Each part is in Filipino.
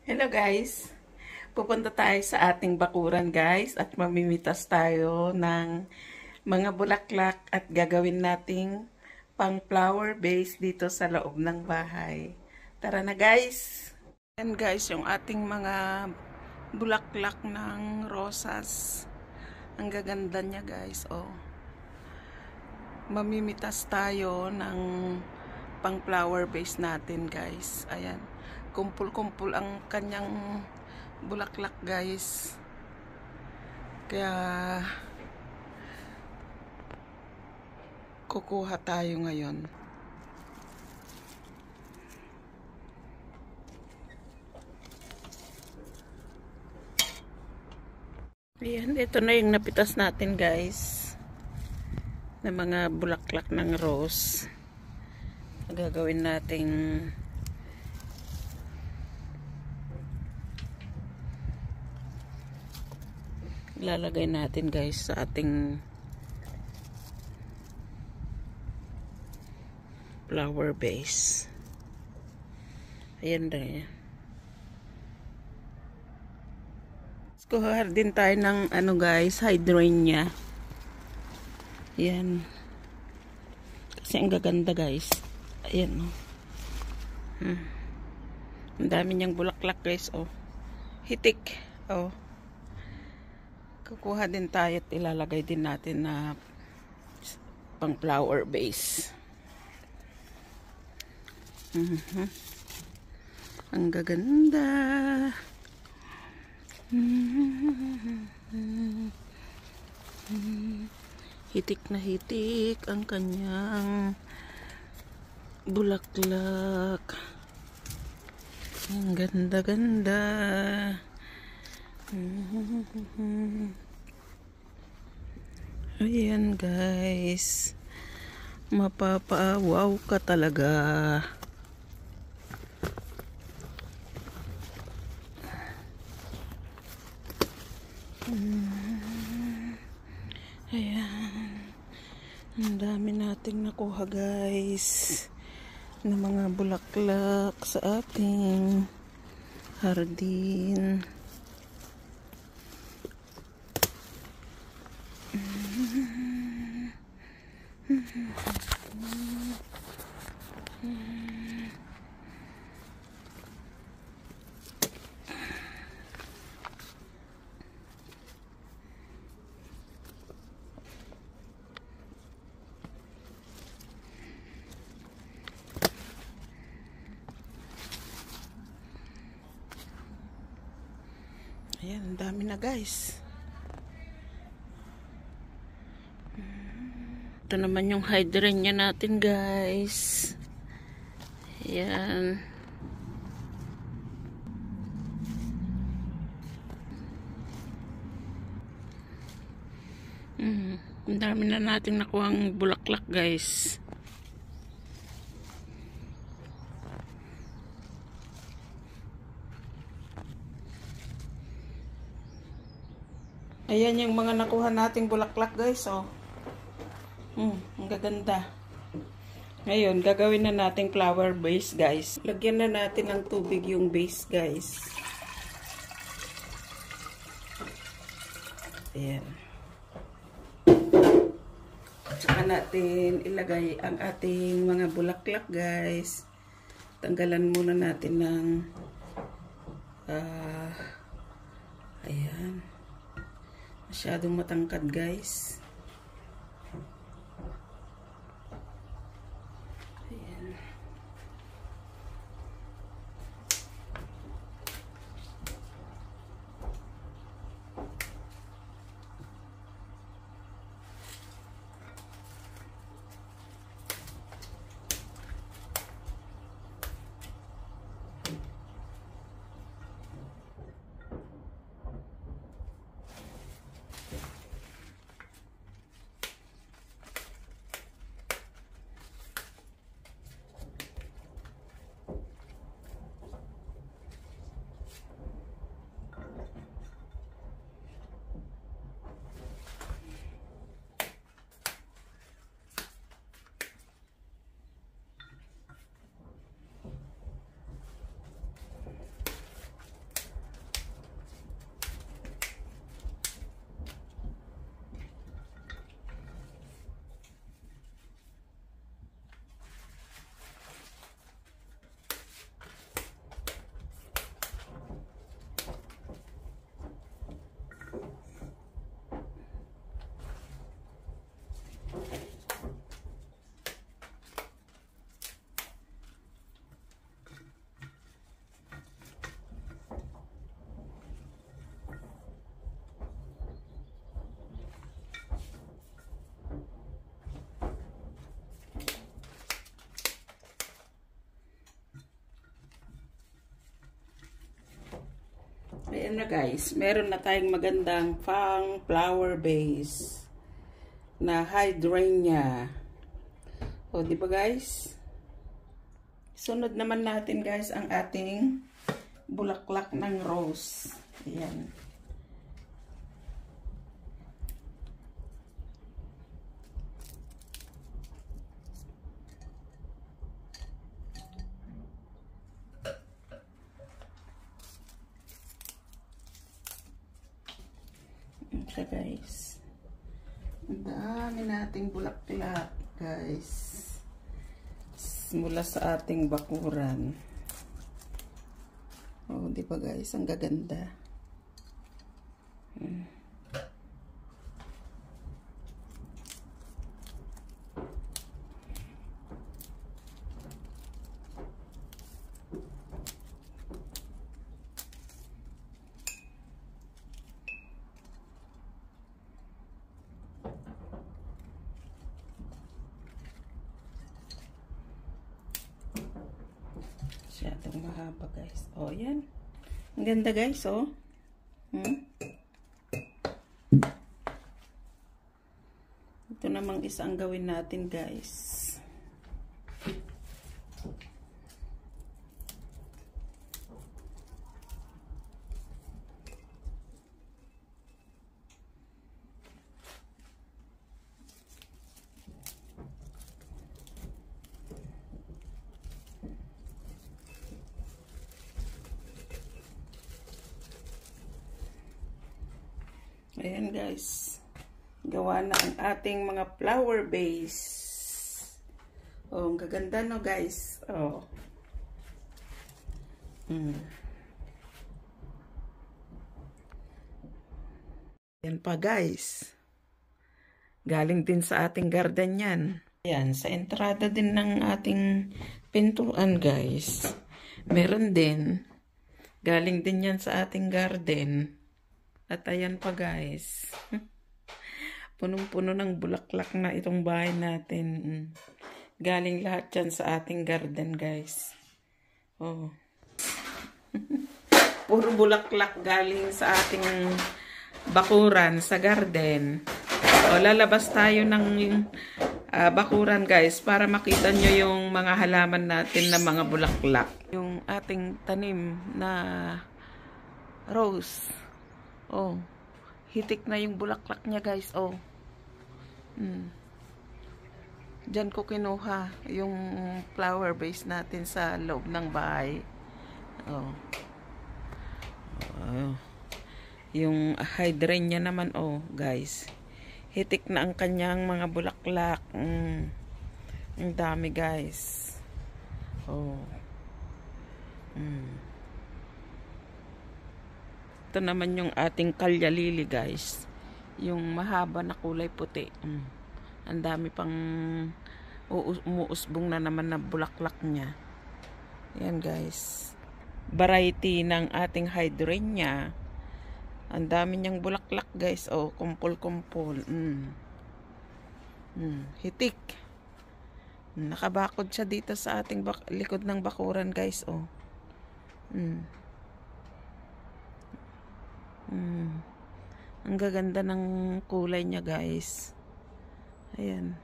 Hello guys! Pupunta tayo sa ating bakuran guys at mamimitas tayo ng mga bulaklak at gagawin nating pang flower base dito sa loob ng bahay. Tara na guys! Yan guys yung ating mga bulaklak ng rosas. Ang gaganda niya guys. Oh. Mamimitas tayo ng pang flower base natin guys. Ayan. Kumpul-kumpul ang kanyang bulaklak guys. Kaya kukuha tayo ngayon. Ayan, ito na yung napitas natin guys. Na mga bulaklak ng rose. Gagawin nating ilalagay natin guys sa ating flower base. Ayan na yan. Kuha din tayo ng ano guys, hydrangea. Ayan. Kasi ang gaganda guys. Ayan o. Oh. Ang dami niyang bulaklak guys oh. Hitik. Oh. Kukuha din tayo at ilalagay din natin na pang flower base. Ang gaganda. Hitik na hitik ang kanyang bulaklak. Ang ganda-ganda. Ayan guys, mapapa-wow ka talaga. Ayan, ang dami nating nakuha guys ng mga bulaklak sa ating hardin. Ayan, ang dami na guys. Ito naman yung hydrangea natin guys. Ayan. Ang dami na natin nakuhang bulaklak guys. Ayan yung mga nakuha nating bulaklak guys oh. Ang gaganda. Ngayon, gagawin na nating flower base guys. Lagyan na natin ng tubig yung base guys. Ayan. At saka natin ilagay ang ating mga bulaklak guys. Tanggalan muna natin ng ayan. Masyadong matangkad guys. Ayan. Ayan na guys, meron na tayong magandang pang flower base na hydrangea. O, di ba guys? Sunod naman natin guys ang ating bulaklak ng rose. Ayan. Siya guys. Ang dami nating bulaklak guys. Mula sa ating bakuran. Oh, di ba guys? Ang gaganda. Masyadong mahaba guys. Oh, yan. Ang ganda guys, oh. Ito namang isa ang gawin natin guys. Ayan guys, gawa na ang ating mga flower base. Oh, ang gaganda no guys. Oh. Yan pa guys. Galing din sa ating garden yan. Ayan, sa entrada din ng ating pintuan guys. Meron din. Galing din yan sa ating garden. At ayan pa guys. Punong-puno ng bulaklak na itong bahay natin. Galing lahat yan sa ating garden guys. Oh. Puro bulaklak galing sa ating bakuran sa garden. O, lalabas tayo ng bakuran guys para makita nyo yung mga halaman natin na mga bulaklak. Yung ating tanim na rose. Oh, hitik na yung bulaklak niya guys. Oh. Diyan ko kinuha yung flower base natin sa loob ng bahay. Oh. Oh. Yung hydrangea naman, oh guys. Hitik na ang kanyang mga bulaklak. Ang dami guys. Oh. Ito naman yung ating kalya lily guys. Yung mahaba na kulay puti. Ang dami pang umuusbong na naman na bulaklak niya. Yan guys. Variety ng ating hydrangea. Ang dami niyang bulaklak guys. Oh, kumpul-kumpul. Hitik. Nakabakod siya dito sa ating likod ng bakuran guys. Oh. Ang gaganda ng kulay niya guys. Ayan.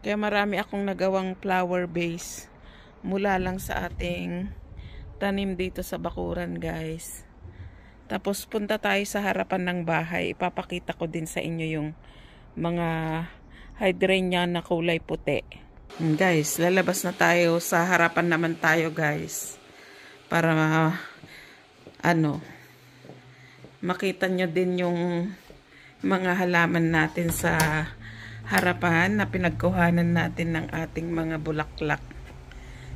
Kaya marami akong nagawang flower base mula lang sa ating tanim dito sa bakuran guys. Tapos punta tayo sa harapan ng bahay. Ipapakita ko din sa inyo yung mga hydrangea na kulay puti. Guys, lalabas na tayo. Sa harapan naman tayo guys. Para makita nyo din yung mga halaman natin sa harapan na pinagkuhanan natin ng ating mga bulaklak.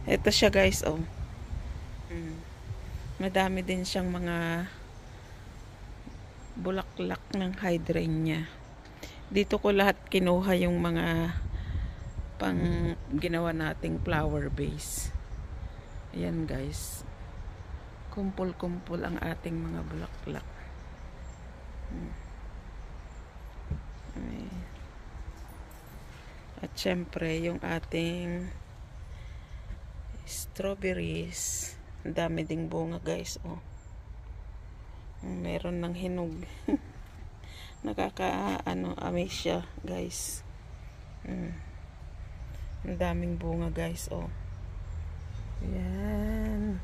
Ito siya guys, oh. Madami din siyang mga bulaklak ng hydrangea. Dito ko lahat kinuha yung mga pang ginawa nating flower base. Ayan guys. Kumpul-kumpul ang ating mga bulaklak. At syempre yung ating strawberries. Ang dami ding bunga guys, oh. Meron ng hinog. Amaze siya guys. Ang daming bunga guys, oh. Yan.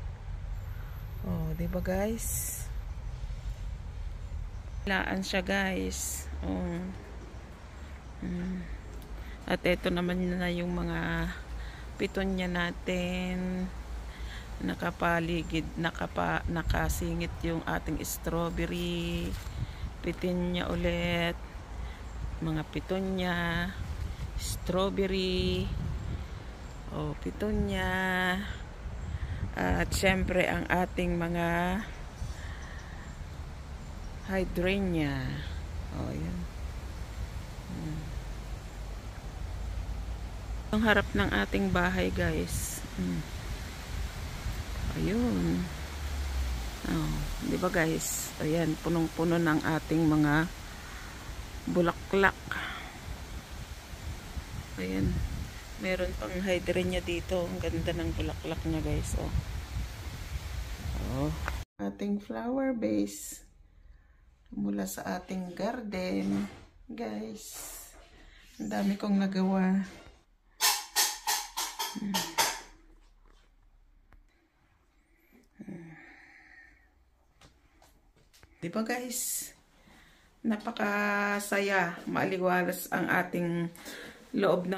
Oh, diba guys? Laan siya guys. Oh. At ito naman na yung mga pitonya natin. Nakapaligid, nakasingit yung ating strawberry. Pitonya ulit. Mga pitonya. Strawberry. Oh, pitonya. At syempre ang ating mga hydrangea. Oh, yan. Ang harap ng ating bahay, guys. Ayun. Oh, 'di ba, guys? Ayan, punong-puno ng ating mga bulaklak. Ayan. Meron pang hydrangea dito. Ang ganda ng bulaklak niya, guys. Oh. Oh. Ating flower base mula sa ating garden, guys. Ang dami kong nagawa. Diba guys? Napakasaya, maaliwalas ang ating loob ng